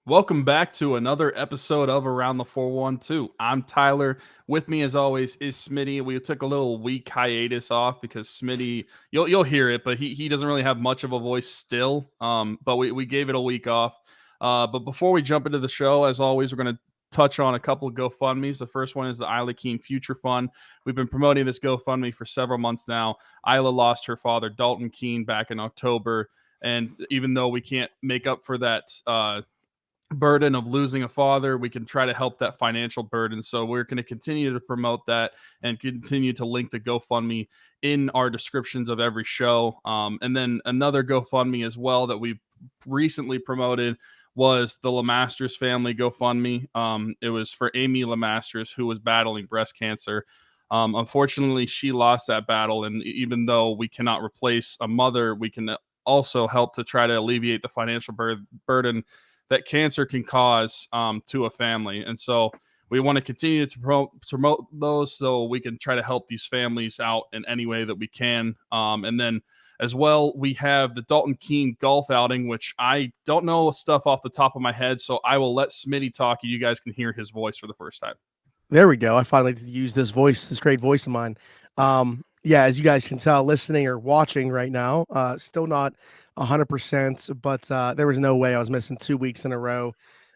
Welcome back to another episode of Around the 412. I'm Tyler. With me, as always, is Smitty. We took a little week hiatus off because Smitty, you'll hear it, but he doesn't really have much of a voice still. But we gave it a week off. But before we jump into the show, as always, we're going to touch on a couple of GoFundMes. The first one is the Isla Keen Future Fund. We've been promoting this GoFundMe for several months now. Isla lost her father, Dalton Keen, back in October. And even though we can't make up for that burden of losing a father, we can try to help that financial burden. So we're going to continue to promote that and continue to link the GoFundMe in our descriptions of every show. And then another GoFundMe as well that we recently promoted was the Lemasters family GoFundMe. It was for Amy Lemasters, who was battling breast cancer. Unfortunately, she lost that battle. And even though we cannot replace a mother, we can also help to try to alleviate the financial burden that cancer can cause to a family. And so we want to continue to promote those so we can try to help these families out in any way that we can. And then as well, we have the Dalton Keen golf outing, which I don't know stuff off the top of my head. So I will let Smitty talk and you guys can hear his voice for the first time. There we go. I finally used this great voice of mine. Yeah, as you guys can tell, listening or watching right now, still not 100%, but there was no way I was missing 2 weeks in a row,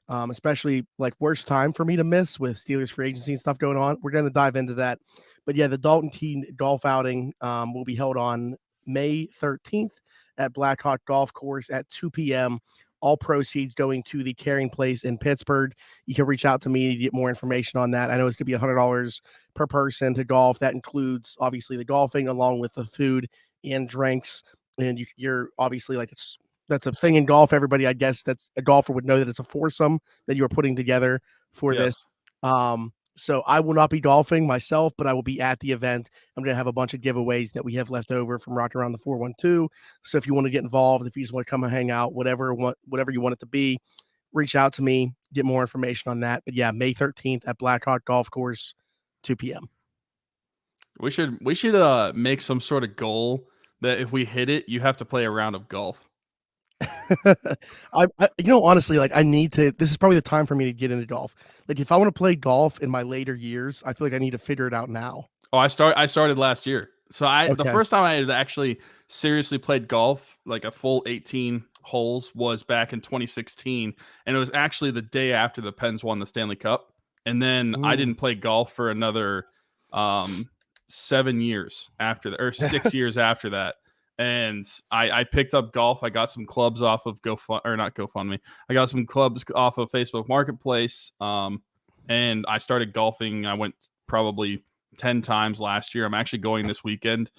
especially like worst time for me to miss with Steelers free agency and stuff going on. We're going to dive into that. But yeah, the Dalton Keen golf outing will be held on May 13th at Blackhawk Golf Course at 2 p.m. All proceeds going to the Caring Place in Pittsburgh. You can reach out to me to get more information on that. I know it's going to be $100 per person to golf. That includes obviously the golfing along with the food and drinks. And you're obviously that's a thing in golf. Everybody, I guess, that's a golfer would know that it's a foursome that you are putting together for this. So I will not be golfing myself, but I will be at the event. I'm going to have a bunch of giveaways that we have left over from Rock Around the 412. So if you want to get involved, if you just want to come and hang out, whatever you want it to be, reach out to me, get more information on that. But yeah, May 13th at Blackhawk Golf Course, 2 p.m. We should make some sort of goal that if we hit it, you have to play a round of golf. Honestly, like I need to. This is probably the time for me to get into golf. Like if I want to play golf in my later years, I feel like I need to figure it out now. Oh, I started last year. So the first time I had actually seriously played golf, like a full 18 holes, was back in 2016, and it was actually the day after the Pens won the Stanley Cup. And then I didn't play golf for another 7 years after that, or 6 years after that. And I picked up golf. I got some clubs off of GoFundMe. I got some clubs off of Facebook Marketplace. And I started golfing. I went probably 10 times last year. I'm actually going this weekend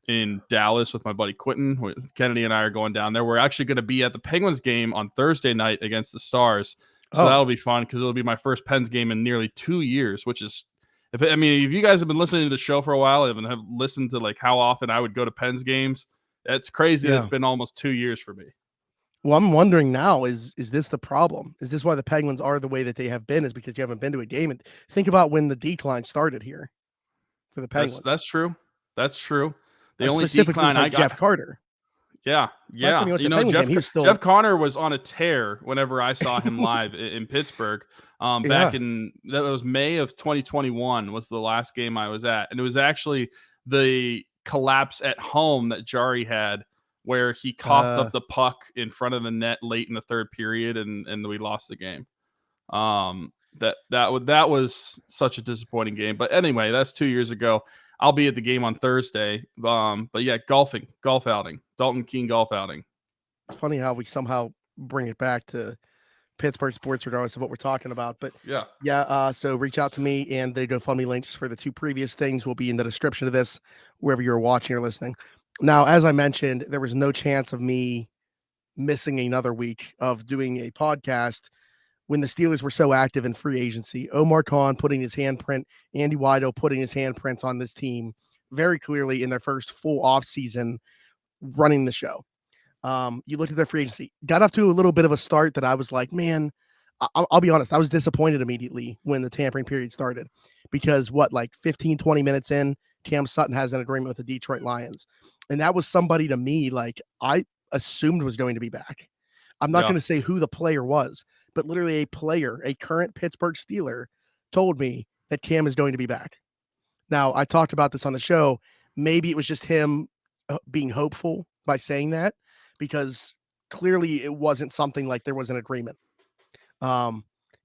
in Dallas with my buddy Quentin. Kennedy and I are going down there. We're actually going to be at the Penguins game on Thursday night against the Stars. So that'll be fun because it'll be my first Pens game in nearly 2 years, which is, if you guys have been listening to the show for a while and have listened to like how often I would go to Pens games, it's crazy that it's been almost 2 years for me. Well, I'm wondering now, is this the problem? Is this why the Penguins are the way that they have been, is because you haven't been to a game? And think about when the decline started here for the Penguins. That's true. That's true. The only decline I got, Jeff Carter. Yeah. Jeff Connor was on a tear whenever I saw him live in Pittsburgh. Back in, that was May of 2021 was the last game I was at. And it was actually the collapse at home that Jari had, where he coughed up the puck in front of the net late in the third period, and we lost the game. That was such a disappointing game. But anyway, that's 2 years ago. I'll be at the game on Thursday. But yeah, golf outing, Dalton Keen golf outing. It's funny how we somehow bring it back to Pittsburgh sports, regardless of what we're talking about. But so reach out to me, and the GoFundMe links for the two previous things will be in the description of this, wherever you're watching or listening. Now, as I mentioned, there was no chance of me missing another week of doing a podcast when the Steelers were so active in free agency. Omar Khan putting his handprint, Andy Wido putting his handprints on this team very clearly in their first full offseason running the show. You looked at their free agency, got off to a little bit of a start that I was like, man, I'll be honest, I was disappointed immediately when the tampering period started, because 15, 20 minutes in, Cam Sutton has an agreement with the Detroit Lions. And that was somebody to me, like I assumed was going to be back. I'm not going to say who the player was, but literally a player, a current Pittsburgh Steeler, told me that Cam is going to be back. Now, I talked about this on the show. Maybe it was just him being hopeful by saying that, because clearly it wasn't something like there was an agreement.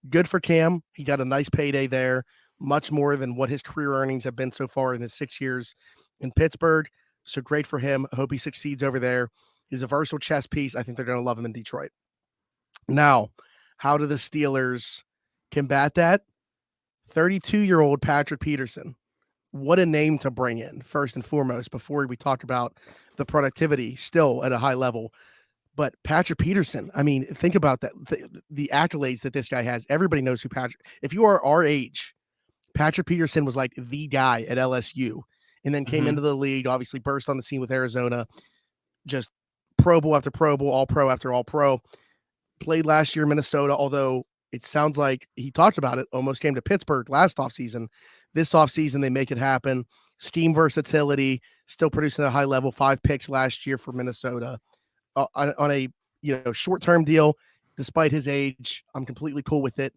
Good for Cam. He got a nice payday there, much more than what his career earnings have been so far in his 6 years in Pittsburgh. So great for him. I hope he succeeds over there. He's a versatile chess piece. I think they're going to love him in Detroit. Now, how do the Steelers combat that? 32-year-old Patrick Peterson. What a name to bring in, first and foremost, before we talk about the productivity still at a high level. But Patrick Peterson, I mean, think about that. The accolades that this guy has. Everybody knows who Patrick. If you are our age, Patrick Peterson was like the guy at LSU, and then came into the league, obviously burst on the scene with Arizona, just Pro Bowl after Pro Bowl, All Pro after All Pro. Played last year in Minnesota, although it sounds like he talked about it, almost came to Pittsburgh last offseason. This offseason, they make it happen. Scheme versatility, still producing at a high level, 5 picks last year for Minnesota. On a short-term deal, despite his age, I'm completely cool with it.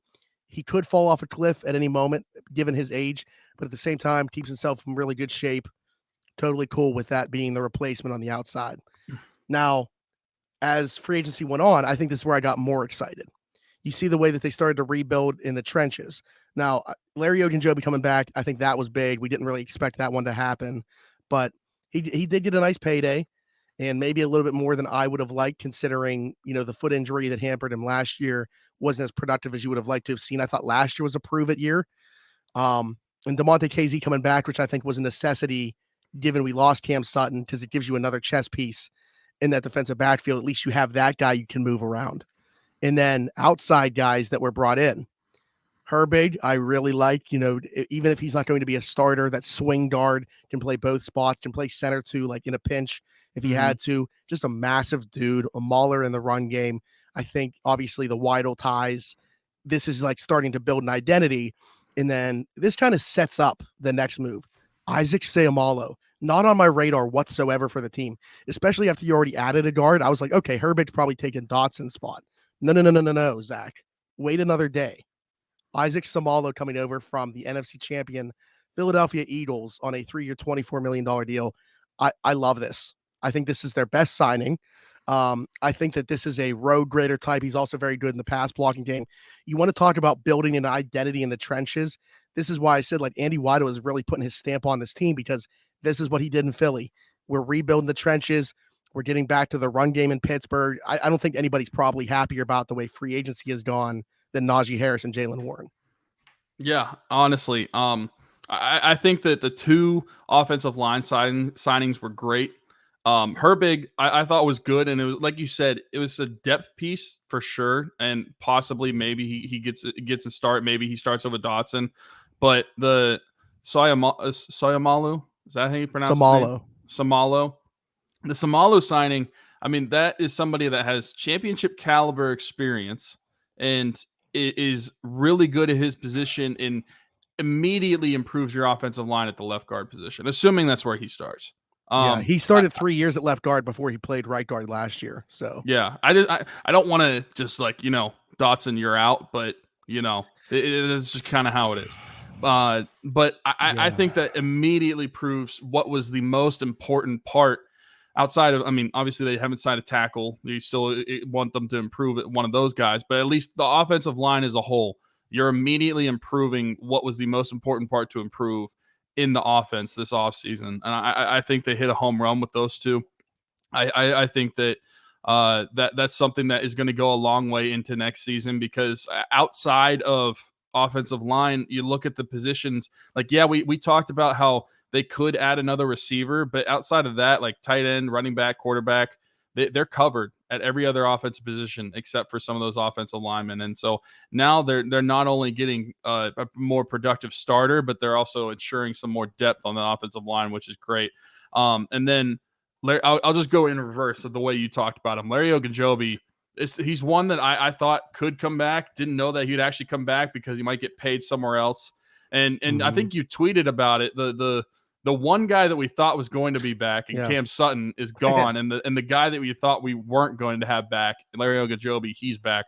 He could fall off a cliff at any moment, given his age, but at the same time, keeps himself in really good shape. Totally cool with that being the replacement on the outside. Now, as free agency went on, I think this is where I got more excited. You see the way that they started to rebuild in the trenches. Now, Larry Ogunjobi coming back, I think that was big. We didn't really expect that one to happen, but he did get a nice payday. And maybe a little bit more than I would have liked, considering, the foot injury that hampered him last year wasn't as productive as you would have liked to have seen. I thought last year was a prove-it year. And DeMonte KZ coming back, which I think was a necessity, given we lost Cam Sutton, because it gives you another chess piece in that defensive backfield. At least you have that guy you can move around. And then outside guys that were brought in. Herbig, I really like, even if he's not going to be a starter, that swing guard can play both spots, can play center too, like in a pinch if he had to. Just a massive dude, a mauler in the run game. I think obviously the Weidl ties, this is like starting to build an identity. And then this kind of sets up the next move. Isaac Seumalo, not on my radar whatsoever for the team, especially after you already added a guard. I was like, okay, Herbig's probably taking Dotson's spot. No, Zach. Wait another day. Isaac Seumalo coming over from the NFC champion Philadelphia Eagles on a 3-year, $24 million deal. I love this. I think this is their best signing. I think that this is a road grader type. He's also very good in the pass blocking game. You want to talk about building an identity in the trenches. This is why I said, like, Andy Weidl is really putting his stamp on this team, because this is what he did in Philly. We're rebuilding the trenches. We're getting back to the run game in Pittsburgh. I don't think anybody's probably happier about the way free agency has gone than Najee Harris and Jaylen Warren. Yeah, honestly, I think that the 2 offensive line signings were great. Herbig, I thought was good, and it was, like you said, it was a depth piece for sure, and possibly maybe he gets a start. Maybe he starts over Dotson, but the Seumalo, is that how you pronounce his name? Seumalo. The Seumalo signing, I mean, that is somebody that has championship caliber experience and is really good at his position and immediately improves your offensive line at the left guard position, assuming that's where he starts. He started 3 years at left guard before he played right guard last year. So yeah, I don't want to just Dotson, you're out, but it's just kind of how it is. But I think that immediately proves what was the most important part outside of, obviously they haven't signed a tackle. You still want them to improve at one of those guys, but at least the offensive line as a whole, you're immediately improving what was the most important part to improve in the offense this offseason. And I think they hit a home run with those two. I think that that's something that is going to go a long way into next season, because outside of offensive line, you look at the positions, we talked about how they could add another receiver, but outside of that, like tight end, running back, quarterback, they're covered at every other offensive position except for some of those offensive linemen. And so now they're not only getting a more productive starter, but they're also ensuring some more depth on the offensive line, which is great. And then I'll just go in reverse of the way you talked about him. Larry Ogunjobi, he's one that I thought could come back. Didn't know that he'd actually come back because he might get paid somewhere else. And I think you tweeted about it. The one guy that we thought was going to be back, and Cam Sutton, is gone, and the guy that we thought we weren't going to have back, Larry Ogunjobi, he's back,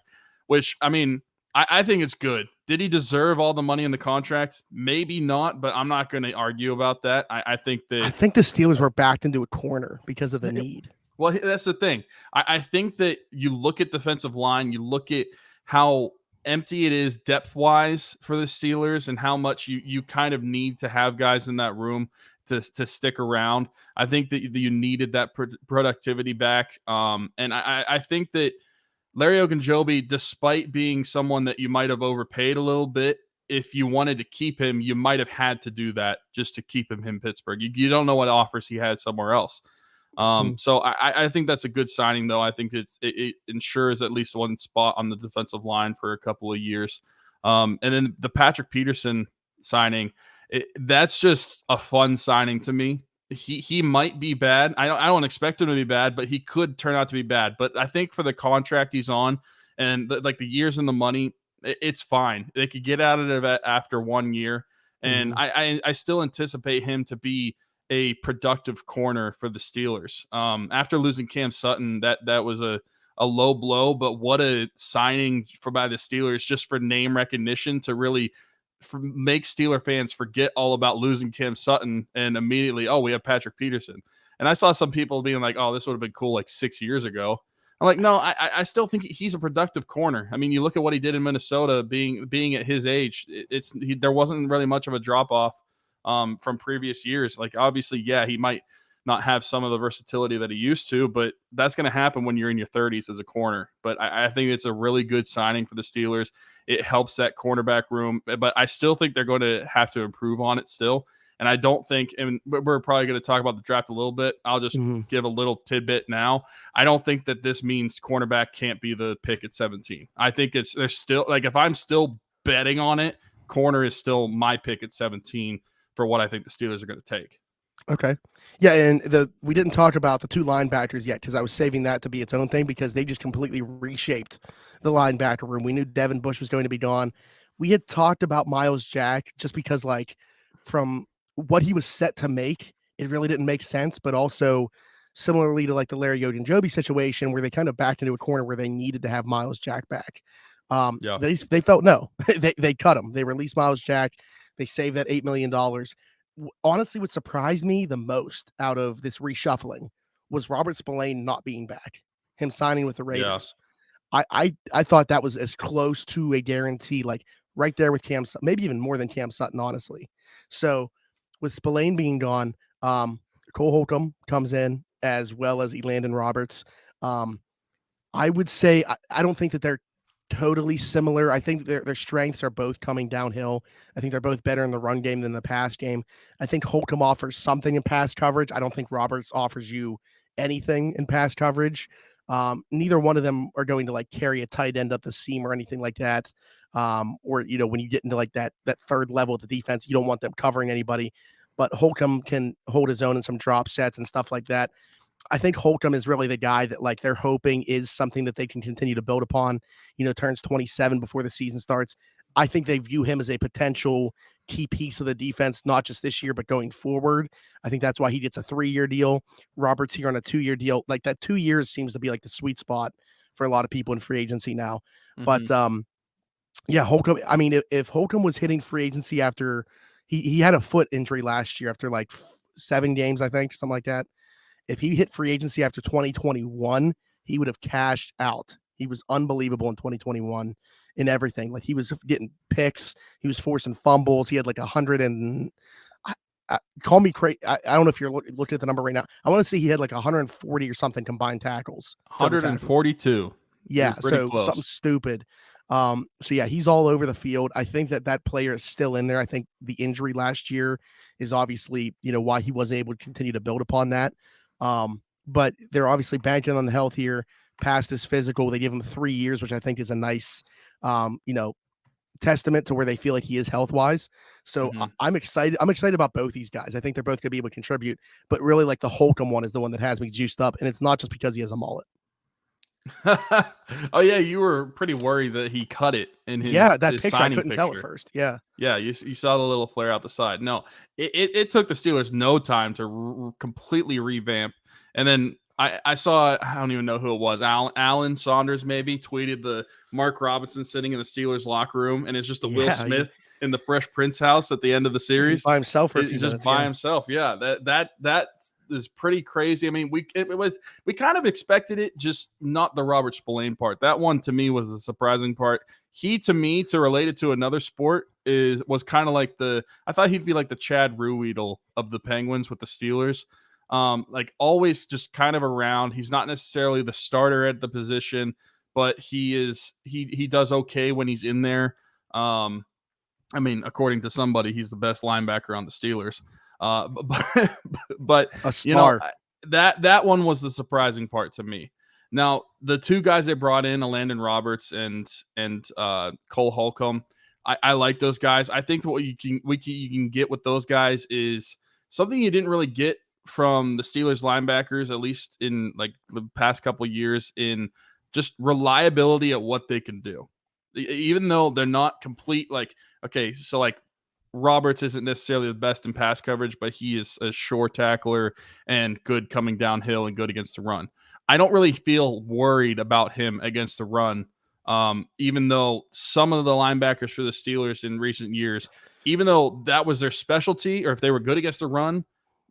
which, I mean, I think it's good. Did he deserve all the money in the contract? Maybe not, but I'm not going to argue about that. I think I that think the Steelers were backed into a corner because of the need. well, that's the thing. I think that you look at defensive line, you look at how empty it is depth wise for the Steelers and how much you kind of need to have guys in that room to stick around. I think that you needed that productivity back. And I think that Larry Ogunjobi, despite being someone that you might have overpaid a little bit, if you wanted to keep him, you might have had to do that just to keep him in Pittsburgh. You don't know what offers he had somewhere else. So I think that's a good signing, though. I think it ensures at least one spot on the defensive line for a couple of years. And then the Patrick Peterson signing, that's just a fun signing to me. He might be bad. I don't expect him to be bad, but he could turn out to be bad. But I think for the contract he's on and the years and the money, it's fine. They could get out of it after 1 year. And I still anticipate him to be a productive corner for the Steelers. After losing Cam Sutton, that was a low blow, but what a signing by the Steelers just for name recognition to really make Steeler fans forget all about losing Cam Sutton and immediately, oh, we have Patrick Peterson. And I saw some people being like, oh, this would have been cool like 6 years ago. I'm like, no, I still think he's a productive corner. I mean, you look at what he did in Minnesota being at his age, there wasn't really much of a drop off from previous years. Like, obviously, yeah, he might not have some of the versatility that he used to, but that's going to happen when you're in your 30s as a corner. But I think it's a really good signing for the Steelers. It helps that cornerback room, but I still think they're going to have to improve on it still. And I don't think, and we're probably going to talk about the draft a little bit. I'll just give a little tidbit now. I don't think that this means cornerback can't be the pick at 17. I think there's still, like, if I'm still betting on it, corner is still my pick at 17 for what I think the Steelers are going to take. Okay. Yeah, and we didn't talk about the two linebackers yet because I was saving that to be its own thing because they just completely reshaped the linebacker room. We knew Devin Bush was going to be gone. We had talked about Miles Jack just because, like, from what he was set to make, it really didn't make sense, but also similarly to like the Larry Ogunjobi situation where they kind of backed into a corner where they needed to have Miles Jack back. Yeah. They felt no. they cut him. They released Miles Jack. They saved that $8 million. Honestly, what surprised me the most out of this reshuffling was Robert Spillane not being back, him signing with the Raiders. Yeah. I thought that was as close to a guarantee, like right there with Cam Sutton, maybe even more than Cam Sutton, honestly. So with Spillane being gone, Cole Holcomb comes in as well as Elandon Roberts. I would say I don't think that they're totally similar. I think their strengths are both coming downhill. I think they're both better in the run game than the pass game. I think Holcomb offers something in pass coverage. I don't think Roberts offers you anything in pass coverage. Neither one of them are going to like carry a tight end up the seam or anything like that. Or, you know, when you get into like that third level of the defense, you don't want them covering anybody, but Holcomb can hold his own in some drop sets and stuff like that. I think Holcomb is really the guy that like they're hoping is something that they can continue to build upon, you know, turns 27 before the season starts. I think they view him as a potential key piece of the defense, not just this year, but going forward. I think that's why he gets a 3-year deal. Robert's here on a 2-year deal. Like that 2 years seems to be like the sweet spot for a lot of people in free agency now. But yeah, Holcomb, I mean, if Holcomb was hitting free agency after he had a foot injury last year after like 7 games, I think, something like that. If he hit free agency after 2021, he would have cashed out. He was unbelievable in 2021 in everything. Like he was getting picks, he was forcing fumbles. He had like 100 and call me crazy. I don't know if you're looking at the number right now. I want to say he had like 140 or something combined tackles. 142. Yeah, so close. Something stupid. So yeah, he's all over the field. I think that player is still in there. I think the injury last year is obviously, you know, why he wasn't able to continue to build upon that. But they're obviously banking on the health here past this physical. They give him 3 years, which I think is a nice, you know, testament to where they feel like he is health wise. So I'm excited. I'm excited about both these guys. I think they're both going to be able to contribute, but really like the Holcomb one is the one that has me juiced up. And it's not just because he has a mullet. Oh yeah, you were pretty worried that he cut it in his that his picture. I couldn't tell at first. Yeah, you saw the little flare out the side. No, it took the Steelers no time to completely revamp, and then I saw, I don't even know who it was. Alan Saunders maybe tweeted the Mark Robinson sitting in the Steelers locker room, and it's just a Will Smith in the Fresh Prince house at the end of the series. He's by himself for a few He's minutes. Just by himself. Yeah, that is pretty crazy. I mean, we kind of expected it, just not the Robert Spillane part. That one to me was the surprising part. He, to me, to relate it to another sport, was kind of like I thought he'd be like the Chad Ruhwedel of the Penguins with the Steelers. Like always just kind of around. He's not necessarily the starter at the position, but he does okay when he's in there. I mean, according to somebody, he's the best linebacker on the Steelers. But a star. That one was the surprising part to me. Now, the two guys they brought in, Landon Roberts and Cole Holcomb, I like those guys. I think what you can get with those guys is something you didn't really get from the Steelers linebackers, at least in like the past couple of years, in just reliability at what they can do. Even though they're not complete, like, okay, so like Roberts isn't necessarily the best in pass coverage, but he is a sure tackler and good coming downhill and good against the run. I don't really feel worried about him against the run, even though some of the linebackers for the Steelers in recent years, even though that was their specialty, or if they were good against the run,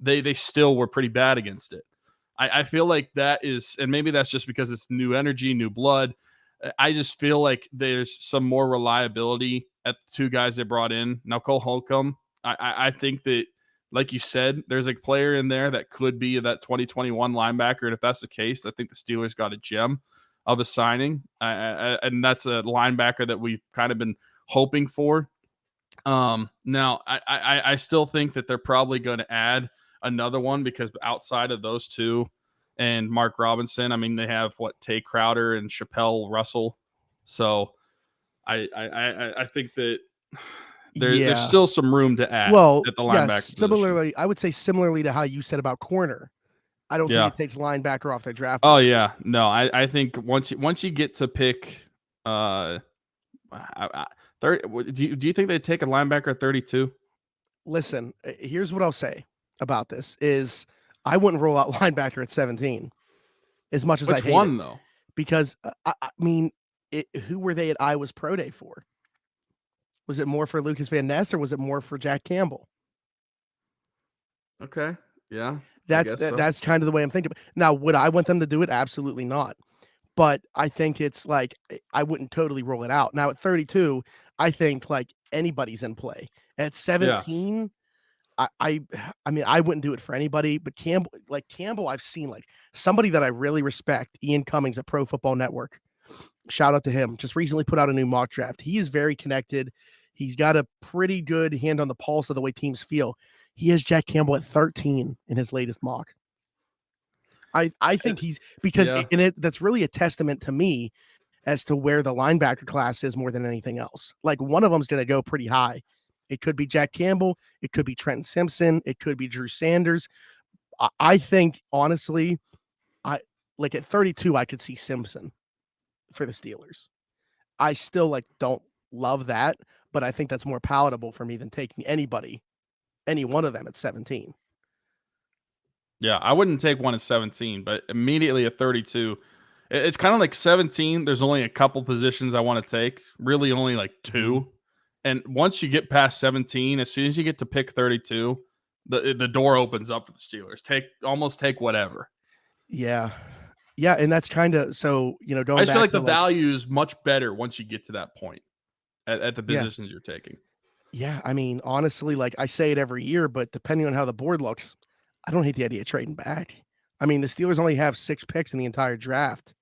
they still were pretty bad against it. I feel like that is, and maybe that's just because it's new energy, new blood. I just feel like there's some more reliability at the two guys they brought in. Now, Cole Holcomb, I think that, like you said, there's a player in there that could be that 2021 linebacker. And if that's the case, I think the Steelers got a gem of a signing. And that's a linebacker that we've kind of been hoping for. Now, I still think that they're probably going to add another one, because outside of those two and Mark Robinson, I mean, they have Tay Crowder and Chappelle Russell. So I think that there's still some room to add at the linebacker similarly position. I would say similarly to how you said about corner, I don't think it takes linebacker off their draft. Oh yeah, no, I think once you get to pick 30, do you think they take a linebacker at 32? Listen, here's what I'll say about this is I wouldn't roll out linebacker at 17 as much as I hate Which one it, though? because I mean, who were they at Iowa's Pro Day for? Was it more for Lucas Van Ness or was it more for Jack Campbell? Okay, yeah, that's kind of the way I'm thinking. Now, would I want them to do it? Absolutely not. But I think it's like I wouldn't totally roll it out. Now at 32, I think like anybody's in play. At 17, I mean, I wouldn't do it for anybody, but Campbell, I've seen like somebody that I really respect, Ian Cummings at Pro Football Network. Shout out to him. Just recently put out a new mock draft. He is very connected. He's got a pretty good hand on the pulse of the way teams feel. He has Jack Campbell at 13 in his latest mock. I think he's that's really a testament to me as to where the linebacker class is more than anything else. Like one of them is going to go pretty high. It could be Jack Campbell. It could be Trenton Simpson. It could be Drew Sanders. I think, honestly, at 32, I could see Simpson for the Steelers. I still don't love that, but I think that's more palatable for me than taking any one of them at 17. Yeah, I wouldn't take one at 17, but immediately at 32, it's kind of like 17. There's only a couple positions I want to take, really only like two. And once you get past 17, as soon as you get to pick 32, the door opens up for the Steelers. Take whatever. Yeah. Yeah, and that's kind of so, going I just feel like the value is much better once you get to that point at the positions you're taking. Yeah, I mean, honestly, I say it every year, but depending on how the board looks, I don't hate the idea of trading back. I mean, the Steelers only have 6 picks in the entire draft.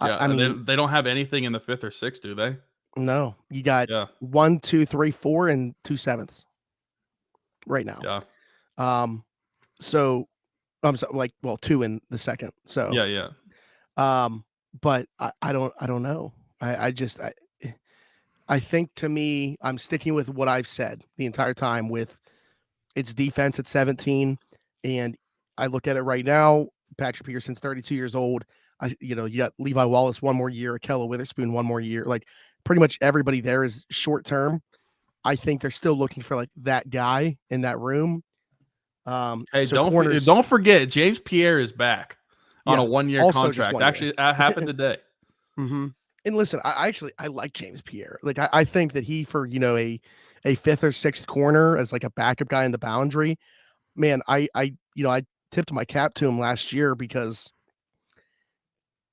Yeah, I mean, they don't have anything in the 5th or 6th, do they? No, you got 1, 2, 3, 4, and 2 7ths right now. Yeah. So I'm so 2 in the 2nd. So yeah. But I don't know. I think, to me, I'm sticking with what I've said the entire time with its defense at 17, and I look at it right now. Patrick Peterson's 32 years old. You got Levi Wallace 1 more year, Akella Witherspoon 1 more year. Pretty much everybody there is short term. I think they're still looking for that guy in that room. Hey, So corners, don't forget James Pierre is back on a yeah, 1 year also just contract. 1 year. Actually, that happened today. And listen, I like James Pierre. Like I think that he for a fifth or sixth corner as like a backup guy in the boundary, man, I tipped my cap to him last year because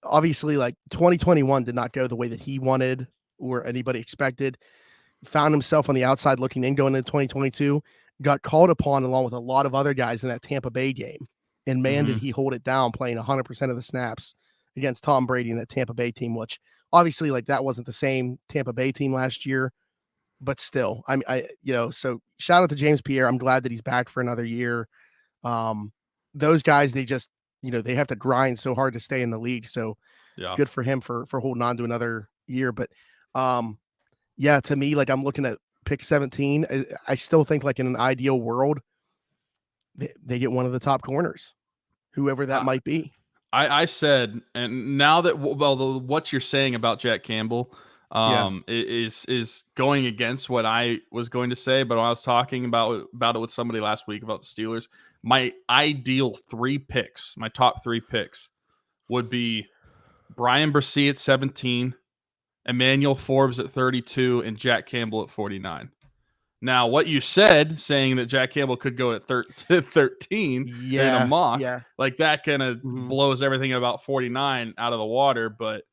obviously like 2021 did not go the way that he wanted or anybody expected. Found himself on the outside looking in going into 2022, got called upon along with a lot of other guys in that Tampa Bay game. And man, did he hold it down playing 100% of the snaps against Tom Brady in that Tampa Bay team, which obviously like that wasn't the same Tampa Bay team last year, but still, so shout out to James Pierre. I'm glad that he's back for another year. Those guys, they just, they have to grind so hard to stay in the league. So Yeah. good for him for holding on to another year. But, yeah, to me, like I'm looking at pick 17. I still think like in an ideal world, they get one of the top corners, whoever that might be. I said, and now that what you're saying about Jack Campbell, is going against what I was going to say. But when I was talking about it with somebody last week about the Steelers, my ideal 3 picks, my top 3 picks, would be Brian Bresee at 17, Emmanuel Forbes at 32, and Jack Campbell at 49. Now, what you said, saying that Jack Campbell could go at 13 in a mock, like that kind of blows everything about 49 out of the water. But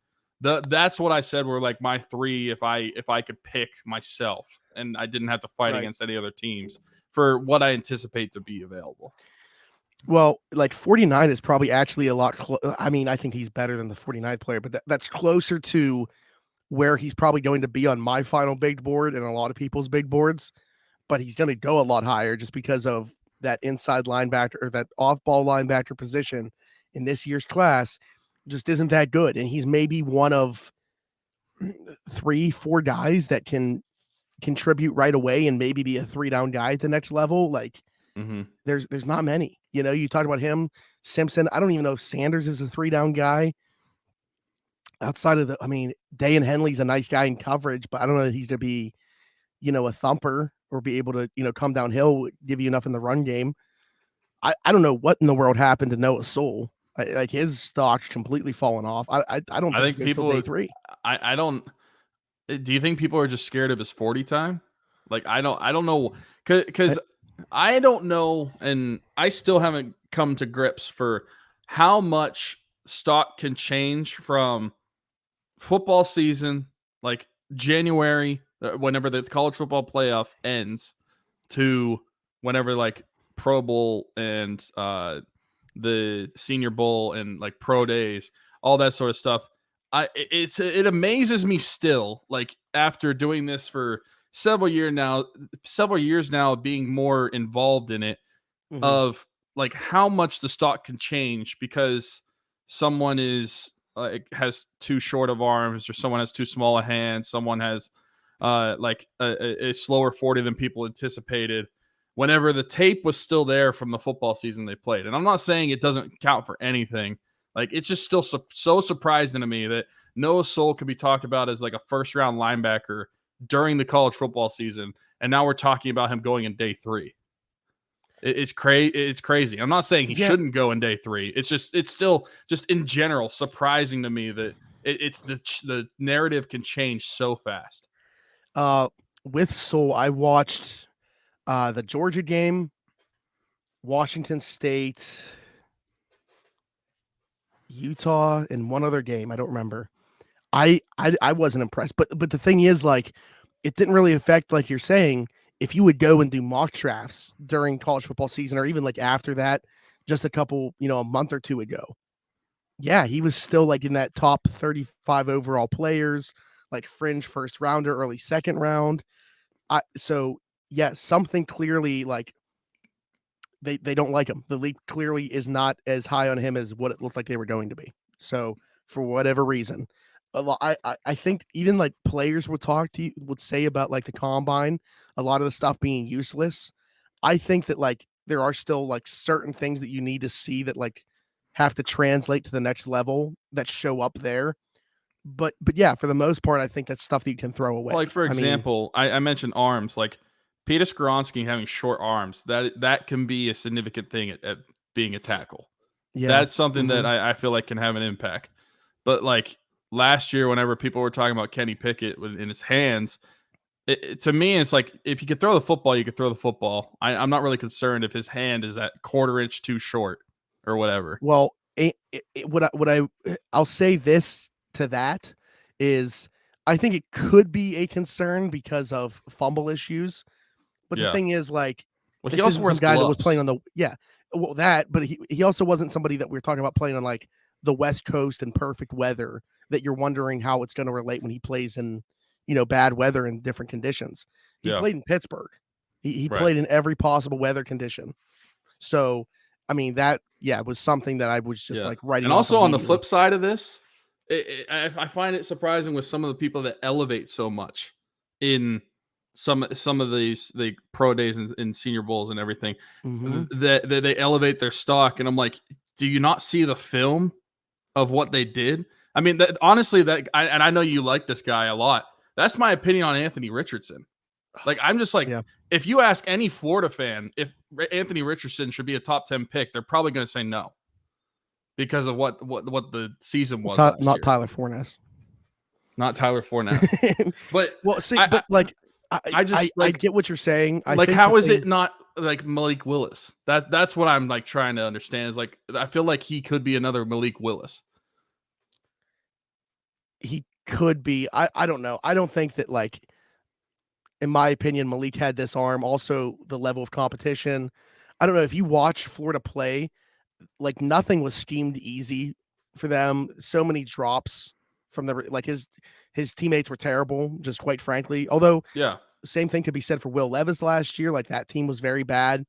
that's what I said were like my 3 if I could pick myself, and I didn't have to fight against any other teams for what I anticipate to be available. Well, like 49 is probably actually a lot. I mean, I think he's better than the 49 player, but that's closer to where he's probably going to be on my final big board and a lot of people's big boards, but he's going to go a lot higher just because of that inside linebacker or that off-ball linebacker position in this year's class just isn't that good. And he's maybe one of 3-4 guys that can contribute right away and maybe be a 3-down guy at the next level. Like there's not many, you talked about him, Simpson. I don't even know if Sanders is a 3-down guy. Outside of Dayan Henley's a nice guy in coverage, but I don't know that he's going to be, a thumper or be able to, come downhill, give you enough in the run game. I don't know what in the world happened to Noah Sewell. Like his stock's completely fallen off. I don't think people day 3. I don't. Do you think people are just scared of his 40 time? Like I don't know because I don't know, and I still haven't come to grips for how much stock can change from football season, like January, whenever the college football playoff ends, to whenever like Pro Bowl and the Senior Bowl and like pro days, all that sort of stuff. It amazes me still, like after doing this for several years now, being more involved in it, of like how much the stock can change because someone is has too short of arms, or someone has too small a hand, someone has like a slower 40 than people anticipated, whenever the tape was still there from the football season they played. And I'm not saying it doesn't count for anything. Like it's just still so surprising to me that Noah Sewell could be talked about as like a first round linebacker during the college football season, and now we're talking about him going in day 3. It's crazy. It's crazy. I'm not saying he shouldn't go in day 3. It's still just in general surprising to me that it's the narrative can change so fast. With Sewell, I watched the Georgia game, Washington State, Utah, and one other game. I don't remember. I wasn't impressed, but the thing is, like, it didn't really affect, like you're saying, if you would go and do mock drafts during college football season, or even like after that, just a couple, a month or 2 ago. Yeah, he was still like in that top 35 overall players, like fringe first rounder, early second round. So yeah, something clearly like they don't like him. The league clearly is not as high on him as what it looked like they were going to be. So for whatever reason, I think even like players would say about like the combine, a lot of the stuff being useless. I think that like there are still like certain things that you need to see that like have to translate to the next level that show up there. But yeah, for the most part, I think that's stuff that you can throw away. Like for example, I mentioned arms. Like Peter Skoronsky having short arms, that can be a significant thing at being a tackle. Yeah. That's something that I feel like can have an impact. But like last year, whenever people were talking about Kenny Pickett in his hands, to me, it's like if you could throw the football, you could throw the football. I'm not really concerned if his hand is that quarter inch too short or whatever. Well, I'll say this to that is I think it could be a concern because of fumble issues. But the thing is, like, well, this isn't some guy that was playing on but he also wasn't somebody that we were talking about playing on like the West Coast in perfect weather that you're wondering how it's going to relate when he plays in, bad weather and different conditions. He played in Pittsburgh. He played in every possible weather condition. So, I mean, that was something that I was just like writing. And also on the flip side of this, I find it surprising with some of the people that elevate so much in some of the pro days and senior bowls and everything that they elevate their stock. And I'm like, do you not see the film of what they did? I mean, honestly, I know you like this guy a lot. That's my opinion on Anthony Richardson. Like, I'm just like, if you ask any Florida fan if Anthony Richardson should be a top 10 pick, they're probably going to say no because of what the season was. Not Tyler Forness. Not Tyler Forness. But I get what you're saying. How is it not like Malik Willis? That's what I'm like trying to understand is like, I feel like he could be another Malik Willis. He could be. I don't know. I don't think that, like, in my opinion, Malik had this arm. Also, the level of competition. I don't know if you watch Florida play, like nothing was schemed easy for them. So many drops from his teammates were terrible, just quite frankly. Although, same thing could be said for Will Levis last year. Like, that team was very bad.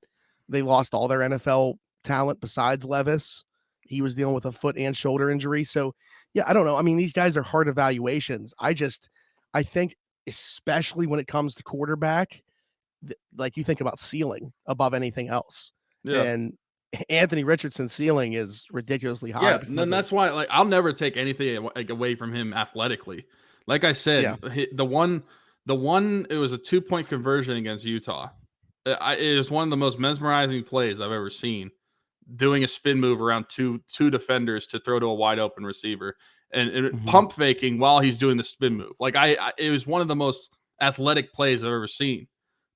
They lost all their NFL talent besides Levis. He was dealing with a foot and shoulder injury. So, I don't know. I mean, these guys are hard evaluations. I think, especially when it comes to quarterback, like, you think about ceiling above anything else. Yeah. And Anthony Richardson's ceiling is ridiculously high. Yeah, and that's why, like, I'll never take anything away from him athletically. Like I said, the one it was a 2-point conversion against Utah. It is one of the most mesmerizing plays I've ever seen. Doing a spin move around two defenders to throw to a wide open receiver and pump faking while he's doing the spin move. Like it was one of the most athletic plays I've ever seen.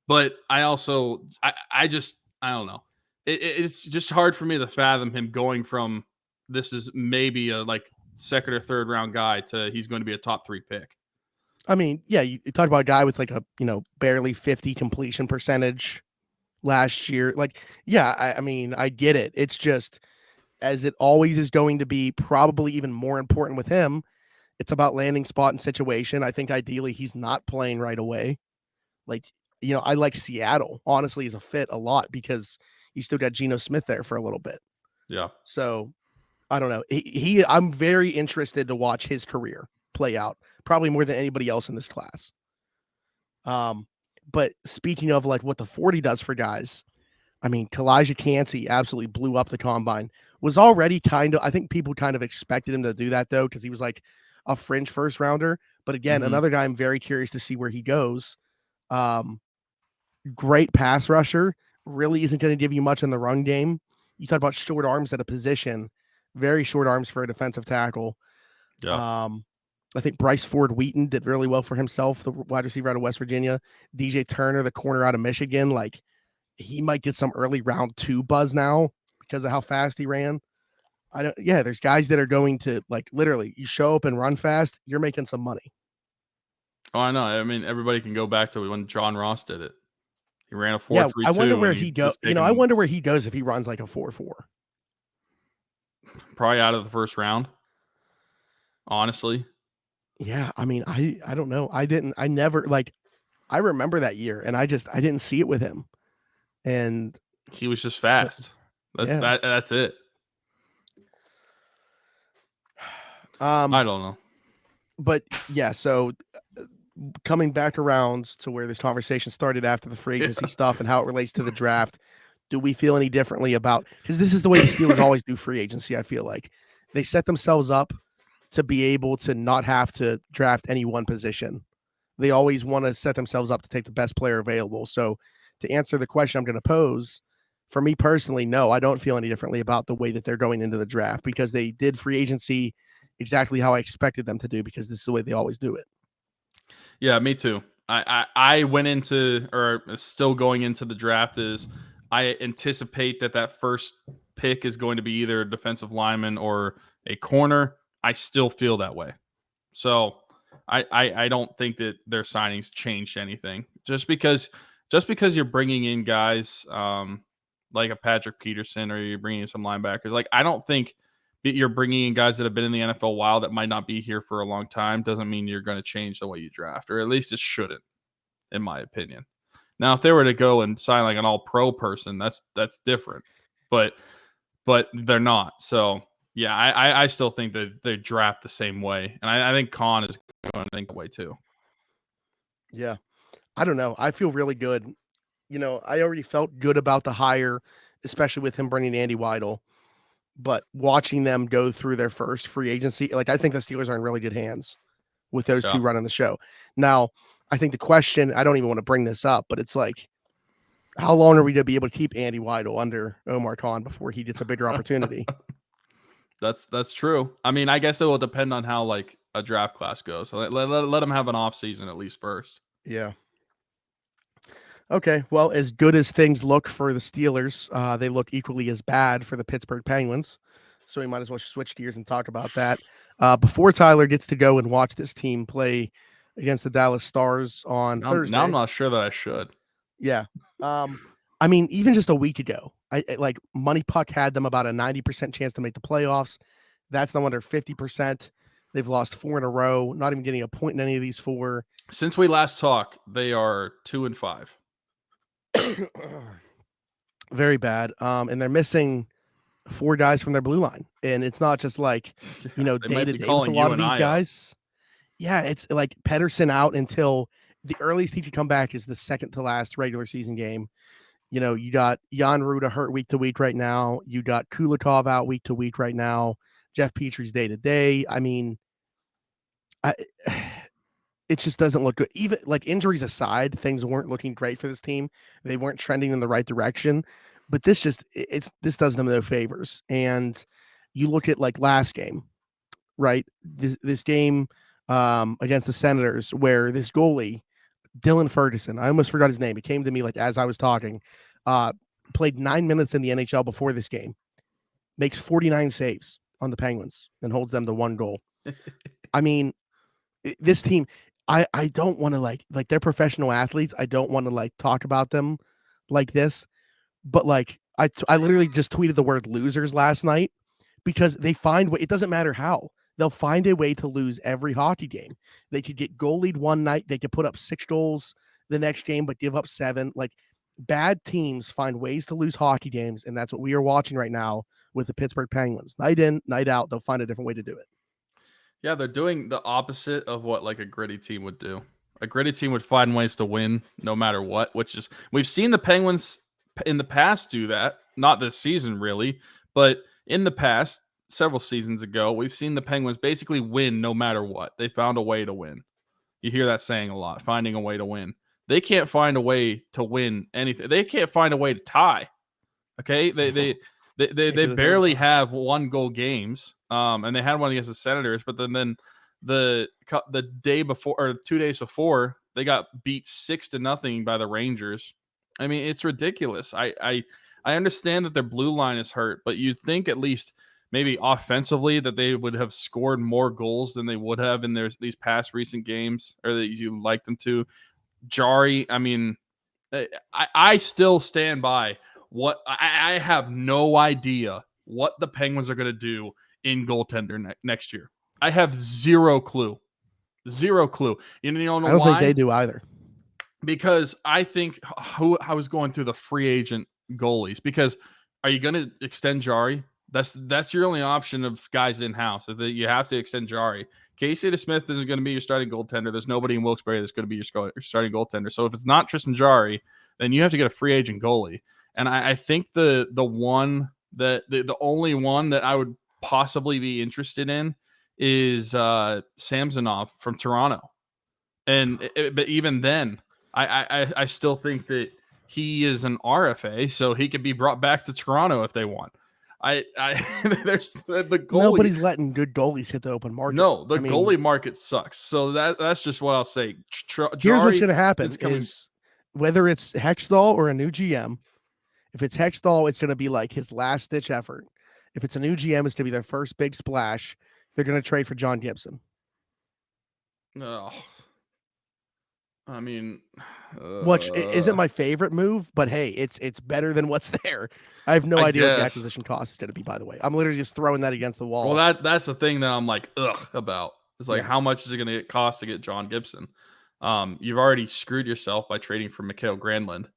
But I also, I don't know. It's just hard for me to fathom him going from this is maybe a like second or third round guy to he's going to be a top 3 pick. I mean, you talk about a guy with like a, barely 50 completion percentage last year. Like, I mean, I get it. It's just, as it always is going to be, probably even more important with him, it's about landing spot and situation. I think ideally he's not playing right away. Like, I like Seattle, honestly, as a fit a lot because you still got Geno Smith there for a little bit. Yeah. So, I don't know. I'm very interested to watch his career play out, probably more than anybody else in this class. But speaking of like what the 40 does for guys, I mean, Kalijah Cansey absolutely blew up the combine. Was already I think people kind of expected him to do that though, because he was like a fringe first rounder. But again, another guy I'm very curious to see where he goes. Great pass rusher, really isn't going to give you much in the run game. You talk about short arms at a position, very short arms for a defensive tackle. Yeah. I think Bryce Ford Wheaton did really well for himself, the wide receiver out of West Virginia. DJ Turner, the corner out of Michigan, like he might get some early round 2 buzz now because of how fast he ran. There's guys that are going to, like, literally, you show up and run fast, you're making some money. Oh, I know. I mean, everybody can go back to when John Ross did it. He ran a 4.32. I wonder where he goes. I wonder where he goes if he runs like a 4.4. Probably out of the first round. Honestly. Yeah, I mean, I don't know. I remember that year and I didn't see it with him. And he was just fast. That's it. I don't know. But so coming back around to where this conversation started after the free agency stuff and how it relates to the draft, do we feel any differently about, because this is the way the Steelers always do free agency, I feel like. They set themselves up to be able to not have to draft any one position They always want to set themselves up to take the best player available. So to answer the question I'm going to pose, for me personally, no, I don't feel any differently about the way that they're going into the draft because they did free agency exactly how I expected them to do because this is the way they always do it. Yeah, me too. I went into, or still going into the draft, is I anticipate that first pick is going to be either a defensive lineman or a corner. I still feel that way. So I don't think that their signings changed anything. Just because you're bringing in guys like a Patrick Peterson, or you're bringing in some linebackers, like I don't think that you're bringing in guys that have been in the NFL a while that might not be here for a long time doesn't mean you're going to change the way you draft, or at least it shouldn't, in my opinion. Now, if they were to go and sign like an all-pro person, that's different, but they're not. So yeah, I still think that they draft the same way, and I think Khan is going to think that way too. Yeah. I don't know. I feel really good. I already felt good about the hire, especially with him bringing Andy Weidel. But watching them go through their first free agency, like I think the Steelers are in really good hands with those two running the show. Now, I think the question, I don't even want to bring this up, but it's like, how long are we to be able to keep Andy Weidel under Omar Khan before he gets a bigger opportunity? That's true. I mean, I guess it will depend on how like a draft class goes. So let them have an off season at least first. Yeah. Okay, well, as good as things look for the Steelers, they look equally as bad for the Pittsburgh Penguins. So we might as well switch gears and talk about that. Before Tyler gets to go and watch this team play against the Dallas Stars on Thursday. Now I'm not sure that I should. Yeah. I mean, even just a week ago, I like Money Puck had them about a 90% chance to make the playoffs. That's now under 50%. They've lost 4 in a row, not even getting a point in any of these 4. Since we last talked, they are 2-5. Very bad. And they're missing 4 guys from their blue line. And it's not just like, day to day with a lot of these guys. Yeah, it's like Pedersen out until the earliest he could come back is the second to last regular season game. You got Jan Ruda hurt week to week right now. You got Kulikov out week to week right now. Jeff Petrie's day to day. I mean, it just doesn't look good. Even like injuries aside, things weren't looking great for this team. They weren't trending in the right direction. But this does them no favors. And you look at like last game, right? This game against the Senators, where this goalie, Dylan Ferguson, I almost forgot his name. It came to me like as I was talking. Played 9 minutes in the NHL before this game. Makes 49 saves on the Penguins and holds them to 1 goal. I mean, this team, I don't want to like they're professional athletes. I don't want to like talk about them like this, but like I literally just tweeted the word losers last night because they find way. It doesn't matter how. They'll find a way to lose every hockey game. They could get goalied one night. They could put up 6 goals the next game, but give up 7. Like bad teams find ways to lose hockey games. And that's what we are watching right now with the Pittsburgh Penguins. Night in, night out, they'll find a different way to do it. Yeah, they're doing the opposite of what like a gritty team would do. A gritty team would find ways to win no matter what, which is we've seen the Penguins in the past do that. Not this season really, but in the past, several seasons ago, we've seen the Penguins basically win no matter what. They found a way to win. You hear that saying a lot, finding a way to win. They can't find a way to win anything. They can't find a way to tie. Okay? They barely have 1-goal games. And they had one against the Senators, but then the day before or 2 days before, they got beat 6-0 by the Rangers. I mean, it's ridiculous. I understand that their blue line is hurt, but you'd think at least maybe offensively that they would have scored more goals than they would have in these past recent games, or that you like them to. Jari, I mean, I still stand by what I have no idea what the Penguins are going to do in goaltender next year. I have zero clue. Zero clue. You don't know I don't why? think they do either. Because I think I was going through the free agent goalies. Because are you going to extend Jari? That's your only option of guys in house. You have to extend Jari. Casey DeSmith isn't going to be your starting goaltender. There's nobody in Wilkes-Barre that's going to be your starting goaltender. So if it's not Tristan Jari, then you have to get a free agent goalie. And I think the only one that I would possibly be interested in is Samsonov from Toronto. And but even then, I still think that he is an RFA, so he could be brought back to Toronto if they want. There's the goalie. Nobody's letting good goalies hit the open market. No, the goalie market sucks. So that's just what I'll say. Here's what's going to happen is whether it's Hextall or a new GM, if it's Hextall, it's going to be like his last ditch effort. If it's a new GM, it's going to be their first big splash. They're going to trade for John Gibson. Oh. I mean, which isn't my favorite move, but hey, it's better than what's there. I have no idea what the acquisition cost is going to be, by the way. I'm literally just throwing that against the wall. Well, that's the thing that I'm like, about. It's like, how much is it going to cost to get John Gibson? You've already screwed yourself by trading for Mikael Granlund.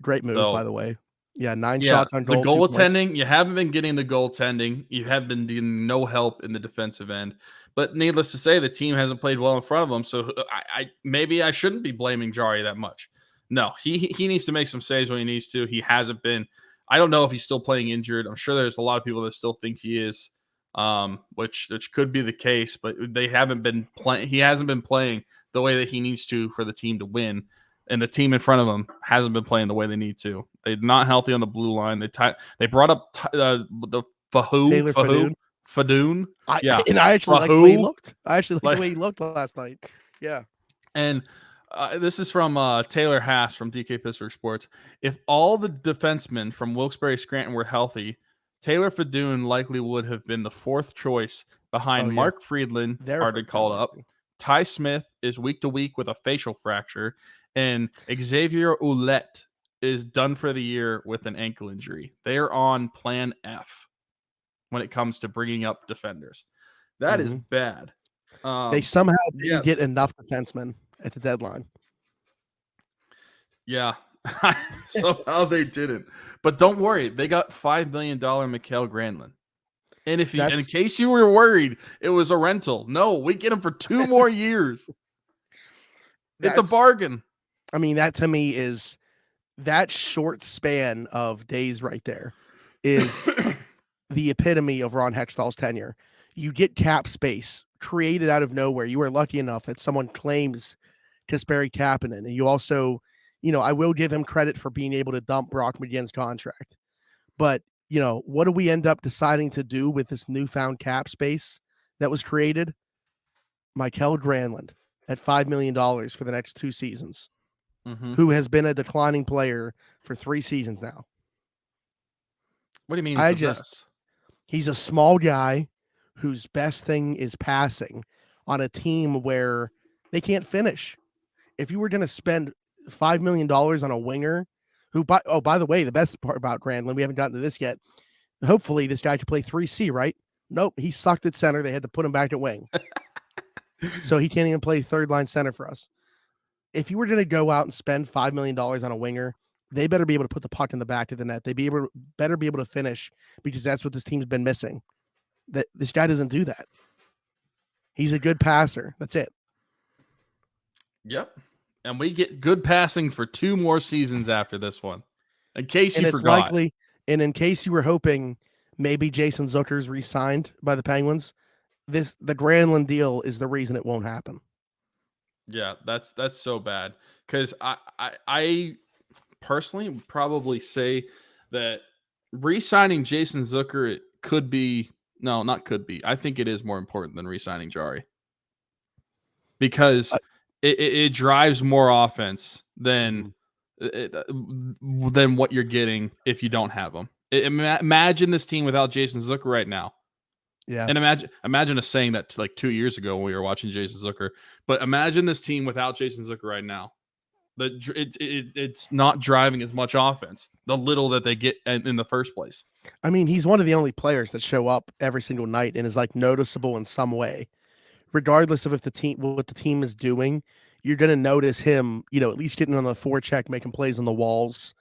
Great move, by the way. Yeah, 9 shots on goal. The goaltending, you haven't been getting the goaltending. You have been getting no help in the defensive end. But needless to say, the team hasn't played well in front of them. So maybe I shouldn't be blaming Jari that much. No, he needs to make some saves when he needs to. He hasn't been. I don't know if he's still playing injured. I'm sure there's a lot of people that still think he is, which could be the case. But they haven't been playing. He hasn't been playing the way that he needs to for the team to win. And the team in front of them hasn't been playing the way they need to. They're not healthy on the blue line. They brought up the Fadun. And I actually like the way he looked. The way he looked last night. Yeah. And this is from Taylor Haas from DK Pittsburgh Sports. If all the defensemen from Wilkes-Barre Scranton were healthy, Taylor Fadun likely would have been the fourth choice behind Mark Friedland, already called up. Ty Smith is week to week with a facial fracture. And Xavier Ouellette is done for the year with an ankle injury. They are on plan F when it comes to bringing up defenders. That is bad. They somehow didn't get enough defensemen at the deadline. Yeah, somehow they didn't. But don't worry, they got $5 million Mikael Granlund. And in case you were worried, it was a rental. No, we get him for 2 more years. It's a bargain. I mean, that to me is that short span of days right there is the epitome of Ron Hextall's tenure. You get cap space created out of nowhere. You are lucky enough that someone claims Kasperi Kapanen. And you also, I will give him credit for being able to dump Brock McGinn's contract. But, what do we end up deciding to do with this newfound cap space that was created? Mikael Granlund at $5 million for the next 2 seasons. Who has been a declining player for 3 seasons now. What do you mean? He's a small guy whose best thing is passing on a team where they can't finish. If you were going to spend $5 million on a winger who, by the way, the best part about Granlund, we haven't gotten to this yet. Hopefully this guy could play 3C, right? Nope. He sucked at center. They had to put him back at wing. So he can't even play third line center for us. If you were going to go out and spend $5 million on a winger, they better be able to put the puck in the back of the net. They better be able to finish, because that's what this team's been missing. That this guy doesn't do that. He's a good passer. That's it. Yep. And we get good passing for 2 more seasons after this one. In case you forgot. And in case you were hoping maybe Jason Zucker's re-signed by the Penguins, the Granlund deal is the reason it won't happen. Yeah, that's so bad, because I personally would probably say that re-signing Jason Zucker could be not could be. I think it is more important than re-signing Jari, because it drives more offense than what you're getting if you don't have him. Imagine this team without Jason Zucker right now. Yeah. And imagine us saying that like 2 years ago when we were watching Jason Zucker. But imagine this team without Jason Zucker right now. It's not driving as much offense, the little that they get in the first place. I mean, he's one of the only players that show up every single night and is like noticeable in some way. Regardless of what the team is doing, you're going to notice him, at least getting on the forecheck, making plays on the walls.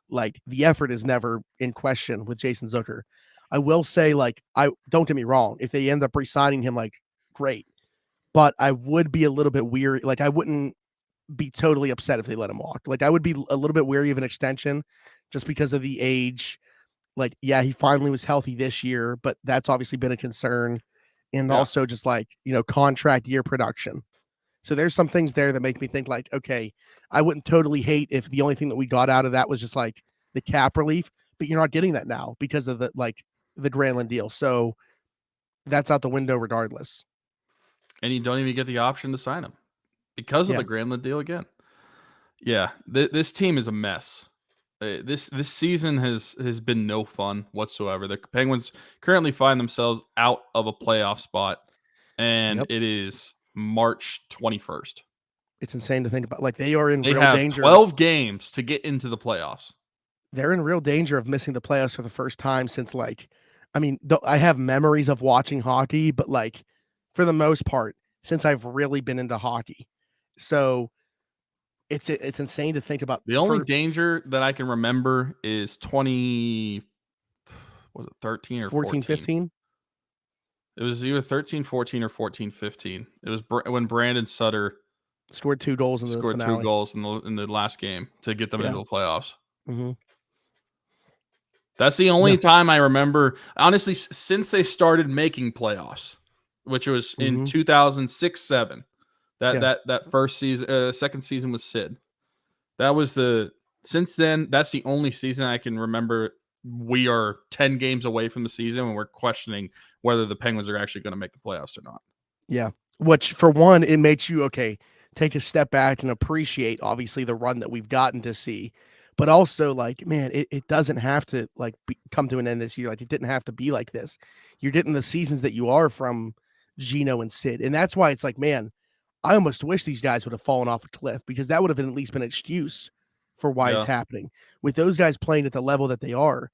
Like, the effort is never in question with Jason Zucker. I will say, don't get me wrong, if they end up re-signing him, great. But I would be a little bit weary. I wouldn't be totally upset if they let him walk. I would be a little bit weary of an extension just because of the age. He finally was healthy this year, but that's obviously been a concern. And also just contract year production. So there's some things there that make me think like, okay, I wouldn't totally hate if the only thing that we got out of that was just like the cap relief, but you're not getting that now because of the Granlund deal. So that's out the window regardless. And you don't even get the option to sign him because of the Granlund deal again. Yeah, this team is a mess. This season has been no fun whatsoever. The Penguins currently find themselves out of a playoff spot, and it is March 21st. It's insane to think about. Like they are in They real have danger. 12 games to get into the playoffs. They're in real danger of missing the playoffs for the first time since I have memories of watching hockey, but like for the most part, since I've really been into hockey. So it's insane to think about. The only danger that I can remember is 13 or 14, 15? It was either 13, 14, or 14, 15. It was when Brandon Sutter scored 2 goals in the finale. 2 goals in the last game to get them into the playoffs. Mm-hmm. That's the only time I remember, honestly, since they started making playoffs, which was in 2006-07. That first season, second season was Sid. Since then, that's the only season I can remember we are 10 games away from the season and we're questioning whether the Penguins are actually going to make the playoffs or not. Yeah. Which, for one, it makes you, take a step back and appreciate, obviously, the run that we've gotten to see. But also, like, man, it doesn't have to, like, come to an end this year. Like, it didn't have to be like this. You're getting the seasons that you are from Gino and Sid. And that's why it's like, man, I almost wish these guys would have fallen off a cliff because that would have at least been an excuse for why it's happening. With those guys playing at the level that they are,